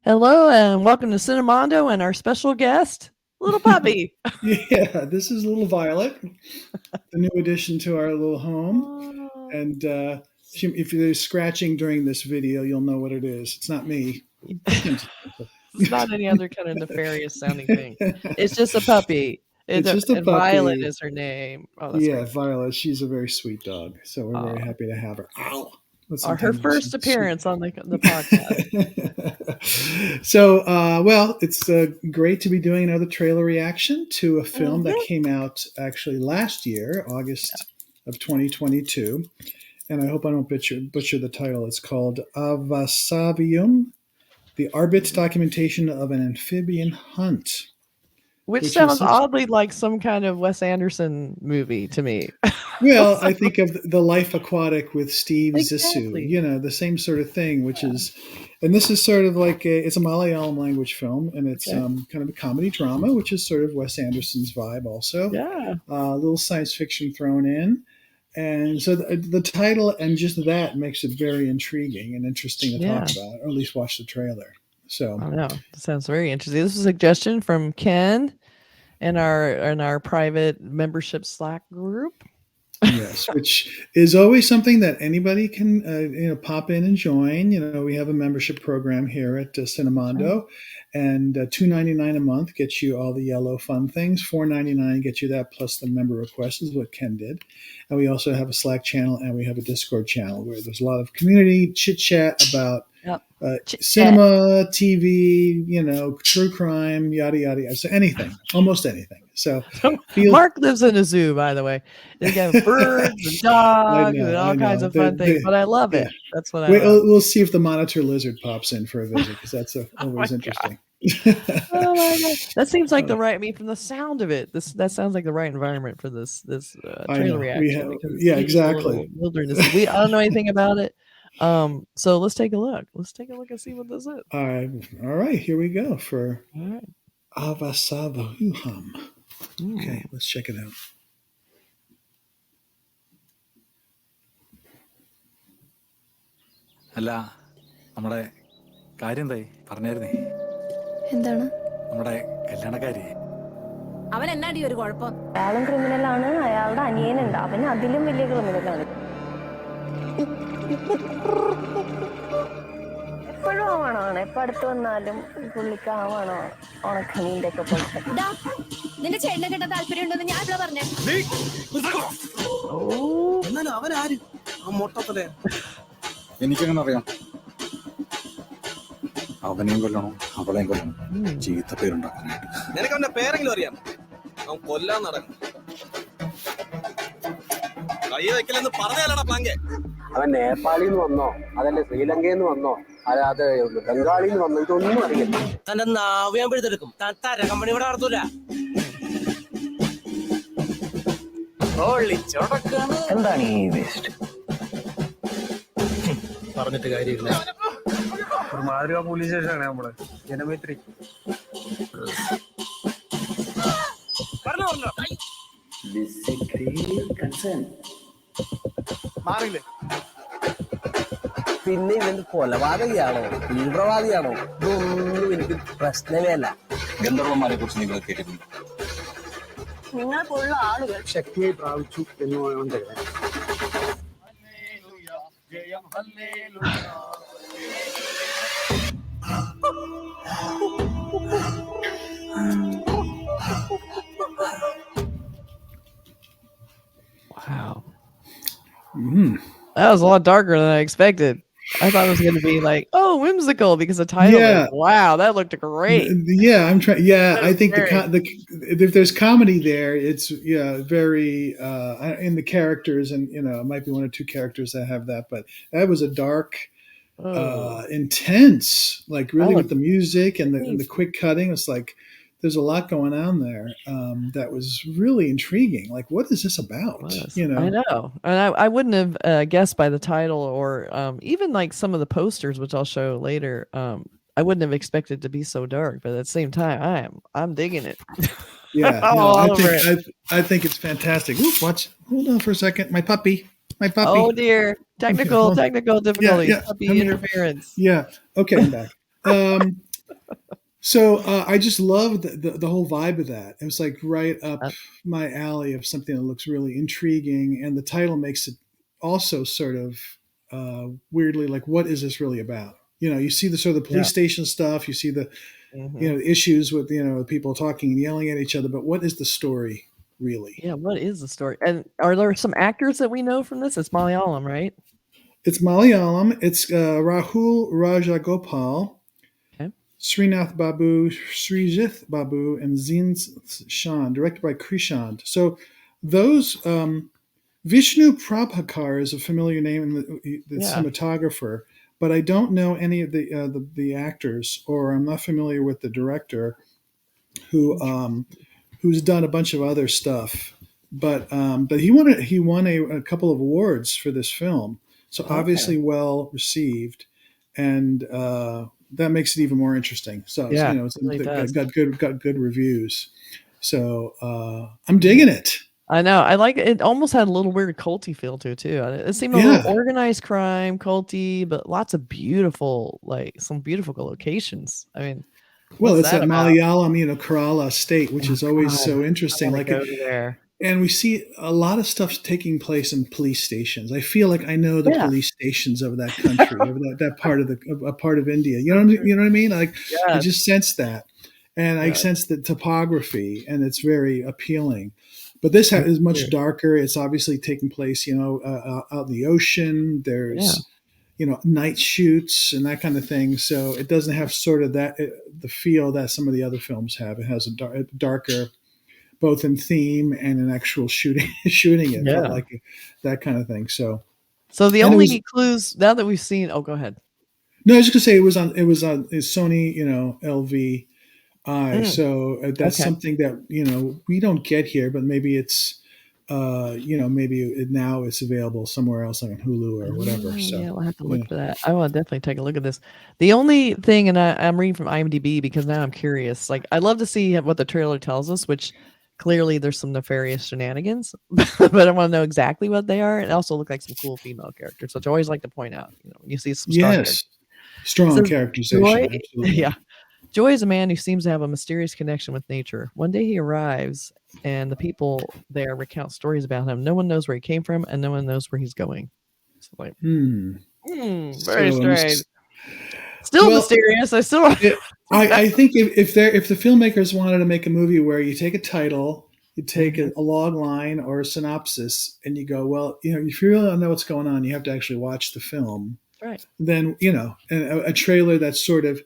Hello and welcome to Cinemondo and our special guest, little puppy. Yeah, this is little Violet, the new addition to our little home. Oh. And if there's scratching during this video, you'll know what it is. It's not me. It's not any other kind of nefarious sounding thing. It's just a puppy. It's just a and puppy. Violet is her name. Oh, that's yeah, great. Violet. She's a very sweet dog. So we're very happy to have her. Ow! Her first appearance on the podcast. So, well, it's great to be doing another trailer reaction to a film that came out actually last year, August of 2022. And I hope I don't butcher the title. It's called Aavasavyuham, the Arbit documentation of an amphibian hunt. Which sounds oddly like some kind of Wes Anderson movie to me. Well, I think of The Life Aquatic with Steve Zissou, the same sort of thing, which is, and this is sort of like it's a Malayalam language film, and it's kind of a comedy drama, which is sort of Wes Anderson's vibe also. Yeah. A little science fiction thrown in. And so the title and just that makes it very intriguing and interesting to talk about, or at least watch the trailer. So I know. That sounds very interesting. This is a suggestion from Ken in our private membership Slack group. Yes, which is always something that anybody can pop in and join. We have a membership program here at Cinemondo, and $2.99 a month gets you all the yellow fun things. $4.99 gets you that plus the member request is what Ken did. And we also have a Slack channel and we have a Discord channel where there's a lot of community chit chat about cinema, TV, true crime, yada yada yada. So anything, almost anything. So Mark lives in a zoo, by the way. They got birds and dogs and all kinds of fun things, but I love it. That's what I love. We'll see if the monitor lizard pops in for a visit because that's always interesting. Oh my God. That seems like the right. I mean, from the sound of it, that sounds like the right environment for this trailer reaction. Exactly. Wilderness. I don't know anything about it. So let's take a look. Let's take a look and see what this is. All right, here we go for Aavasavyuham. Okay, let's check it out. അല്ല നമ്മുടെ കാര്യം എന്തായി പറഞ്ഞായിരുന്നേ എന്താണ് നമ്മുടെ കല്യാണക്കാരി അവൻ എന്നാടി ഒരു കുഴപ്പം അയാളും ക്രിമിനലാണ് അയാളുടെ അനിയനുണ്ട് അവൻ അതിലും വലിയ ക്രിമിനലാണ് എപ്പോഴും ആവണമാണ് എപ്പോ അടുത്ത് വന്നാലും പുള്ളിക്ക് ആവണോ ഉണക്കമീൻ്റെ ഒക്കെ പോലത്തെ നിന്റെ ചേട്ടനെ കേട്ട താല്പര്യം ഉണ്ടെന്ന് ഞാൻ ഇവിടെ പറഞ്ഞേ എന്നാലും അവനാര് മൊട്ടത്തിലെ എനിക്കങ്ങനെ അറിയാം അവനെയും കൊല്ലണം അവളെയും കൊല്ലണം ചീത്ത പേരുണ്ടാക്കാനായിട്ട് നിനക്ക് അവന്റെ പേരെങ്കിലും അറിയാം അവൻ കൊല്ലാൻ നടക്കും കൈ വെക്കലെന്ന് പറഞ്ഞാലടാ പ്ലാങ്കെ അവൻ നേപ്പാളിന്ന് വന്നോ അതല്ല ശ്രീലങ്കയിൽ വന്നോ അല്ലാതെ ബംഗാളിന്ന് വന്നോ ഇതൊന്നും അറിയില്ല തന്റെ നാവ് ഞാൻ പിടിച്ചെടുക്കും തര കമ്പനി ഇവിടെ നടത്തൂല എന്താണ് ഈ വേസ്റ്റ് പറഞ്ഞിട്ട് കാര്യമില്ല ഒരു മാതൃക പോലീസ് സ്റ്റേഷനാണ് നമ്മള് ജനമൈത്രി മാറിയില്ലേ പിന്നെ ഇവന്റെ കൊലപാതകയാണോ തീവ്രവാദിയാണോ ഇതൊന്നും എനിക്ക് പ്രശ്നമേ അല്ല ഗന്ധർവന്മാരെ കുറിച്ച് നിങ്ങൾ കേട്ടിട്ടുണ്ട് നിങ്ങൾക്കുള്ള ആളുകൾ ശക്തിയെ പ്രാപിച്ചു എന്ന് വേണം കരുതാൻ Wow. That was a lot darker than I expected. I thought it was going to be like, whimsical because the title. Yeah. Wow, that looked great. Yeah, I'm trying. Yeah, I think if there's comedy there, it's very in the characters, and it might be one or two characters that have that, but that was a dark, intense, like really with the music and the quick cutting. It's like there's a lot going on there that was really intriguing. Like, what is this about? I know, and I wouldn't have guessed by the title or even like some of the posters, which I'll show later. I wouldn't have expected to be so dark, but at the same time, I'm digging it. Yeah, I think it's fantastic. Ooh, hold on for a second, my puppy. Oh dear, technical difficulties, puppy interference. Yeah, okay, I'm back. So I just love the whole vibe of that. It was like right up Uh, my alley of something that looks really intriguing, and the title makes it also sort of weirdly like, what is this really about? You see the sort of the police yeah. station stuff. You see the Hmm. issues with people talking and yelling at each other. But what is the story really? Yeah. What is the story? And are there some actors that we know from this? It's Malayalam, right? It's Malayalam. It's Rahul Rajagopal, Okay. Sreenath Babu, Sreenath Babu, and Zin Shan, directed by Krishand. So those Vishnu Prabhakar is a familiar name in the Yeah. cinematographer, but I don't know any of the actors, or I'm not familiar with the director who who's done a bunch of other stuff. But he won a couple of awards for this film, so Okay. obviously well received, and that makes it even more interesting. So Yeah. it's It really does. got good reviews. So I'm digging it. I know. I like it. It almost had a little weird culty feel to it too. It seemed a little Yeah. organized crime, culty, but lots of beautiful, like some beautiful locations. I mean, Well, what's it's that that about? Malayalam, Kerala state, which Oh is always God, so I interesting. want to Like, go to there. and we see a lot of stuff taking place in police stations. I feel like I know the Yeah. police stations of that country, of that part of a part of India. You know what I mean? Like, I Yes. just sense that, and I Yeah. sense the topography, and it's very appealing. But this Me is much too. darker. It's obviously taking place, out in the ocean. Yeah. There's night shoots and that kind of thing. So it doesn't have sort of that the feel that some of the other films have. It has a darker, both in theme and in actual shooting. It felt Yeah. like that kind of thing. So, So the and it was only clues now that we've seen. Oh, go ahead. no, I was just gonna say it was on Sony, LV. Mm, So that's okay. something that we don't get here, but maybe it's maybe now it's available somewhere else, like on Hulu or whatever. Oh, So yeah, we'll have to you look know, for that. I will definitely take a look at this. The only thing, and I'm reading from IMDb because now I'm curious. Like, I love to see what the trailer tells us, which clearly there's some nefarious shenanigans, but I want to know exactly what they are. And also look like some cool female characters, which I always like to point out. You see some strong characters. yes, It strong says characterization, Joy, absolutely. yeah. Joy is a man who seems to have a mysterious connection with nature. One day he arrives, and the people there recount stories about him. No one knows where he came from, and no one knows where he's going. So, like, Hmm. very So, strange. Still well, mysterious. I still I think if the filmmakers wanted to make a movie where you take a title, you take Mhm. a log line or a synopsis, and you go, well, if you really don't know what's going on, you have to actually watch the film. Right. Then and a trailer that's sort of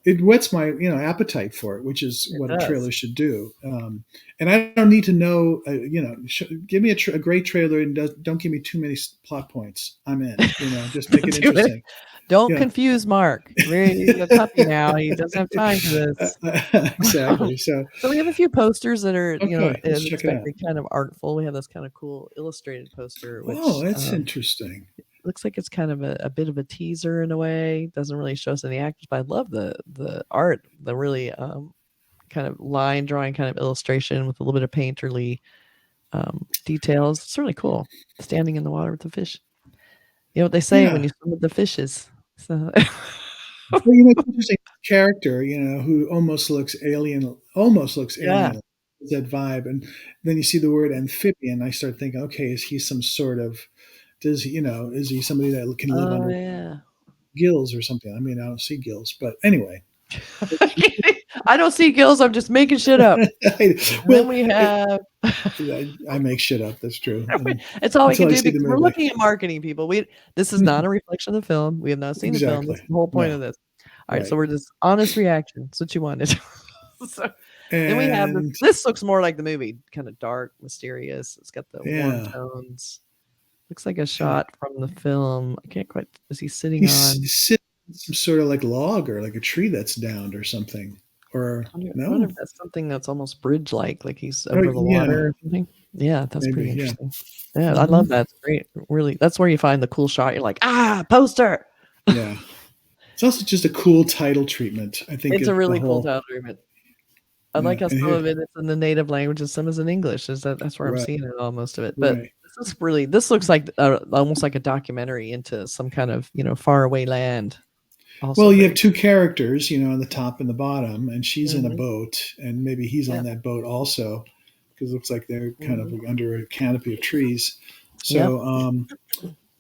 it whets my appetite for it, which is It what a does. trailer should do. And I don't need to know. Give me a great trailer and don't give me too many plot points. I'm in. Just make it Do it. interesting. Don't Yeah. confuse Mark. He's a puppy now. He doesn't have time for this. Exactly. So So we have a few posters that are, okay, let's as check it out. expected, kind of artful. We have this kind of cool illustrated poster, Oh, which that's interesting. looks like it's kind of a bit of a teaser in a way. Doesn't really show us any actors, but I love the art, the really kind of line drawing kind of illustration with a little bit of painterly details. It's really cool. Standing in the water with the fish. You know what they say when Yeah. you swim with the fishes. So Well, it's interesting character, who almost looks yeah. alien, that vibe. And then you see the word amphibian. I start thinking, okay, is he some sort of, is he somebody that can live Oh under yeah. gills or something? I mean, I don't see gills, but anyway. I don't see gills. I'm just making shit up. And then Well, we have I make shit up. That's true. it's all we Until can I do see the because we're movie. looking at marketing people. This is not a reflection of the film. We have not seen the film. This Exactly. is the whole point No. of this. All right, so Right. we're just honest reaction. That's what you wanted. So then we have this. And This looks more like the movie, kind of dark, mysterious. It's got the warm yeah, tones. Looks like a and shot from the film. I can't quite. Is he sitting he's on? sitting on some sort of like log or like a tree that's downed or something. Or I wonder no? if that's something that's almost bridge-like, like he's Oh, over the yeah, water or something. Yeah, that's pretty maybe. Yeah. interesting. Yeah, I Hmm. love that. It's great. Really, that's where you find the cool shot. You're like, poster. Yeah. It's also just a cool title treatment. I think It's a the really cool whole, title treatment. I like yeah. how And some here, of it is in the native language and some is in English. That's where I'm right, seeing it all, most of it. But right. this looks like almost like a documentary into some kind of faraway land. Also Well, you very have two characters, on the top and the bottom, and she's in a Mhm. boat, and maybe he's Yeah. on that boat also, because it looks like they're kind of Mhm. under a canopy of trees. Yep. So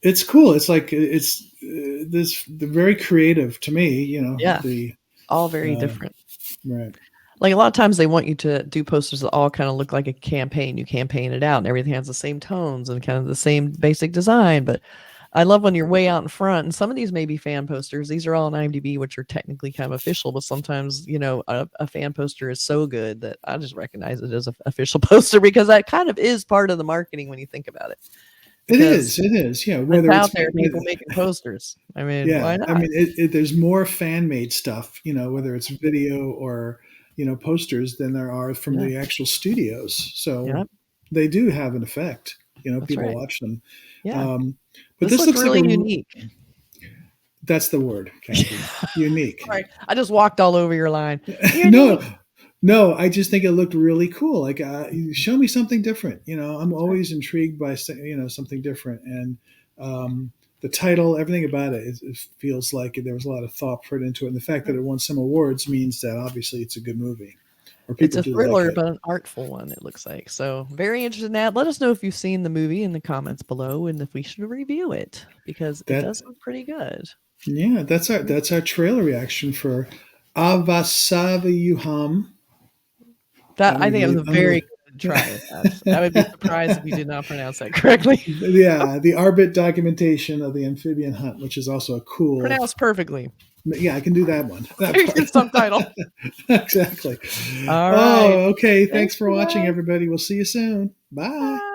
it's cool. It's like they're very creative to me. Yeah. The all very uh, different. right. Like a lot of times they want you to do posters that all kind of look like a campaign. You campaign it out and everything has the same tones and kind of the same basic design. But I love when you're way out in front. And some of these may be fan posters. These are all on IMDb, which are technically kind of official. But sometimes, a fan poster is so good that I just recognize it as an official poster because that kind of is part of the marketing when you think about it. It Because is. Yeah. it's Whether out it's there, people making posters. I mean, yeah. why I not? mean, there's more fan made stuff, whether it's video or posters than there are from Yeah. the actual studios. So Yeah. they do have an effect. That's People right. watch them. Yeah. But This this looked looks like really unique. That's the word, Kathy. Unique. Sorry, I just walked all over your line. No, I just think it looked really cool. Like, show me something different. I'm always intrigued by something different, and the title, everything about it feels like there was a lot of thought put into it. And the fact that it won some awards means that obviously it's a good movie, or It's people a do thriller, like it. but an artful one, it looks like. So very interested in that. Let us know if you've seen the movie in the comments below and if we should review it because it That does look pretty good. yeah, that's our trailer reaction for Avasavyuham. That I think it was a very good try at that. I would be surprised if you did not pronounce that correctly. Yeah, the Arbit documentation of the amphibian hunt, which is also a cool. Pronounced perfectly. Yeah, I can do that one. That There's your subtitle. Exactly. All right. Okay. Thanks for Thanks, watching, guys. everybody. We'll see you soon. Bye. Bye.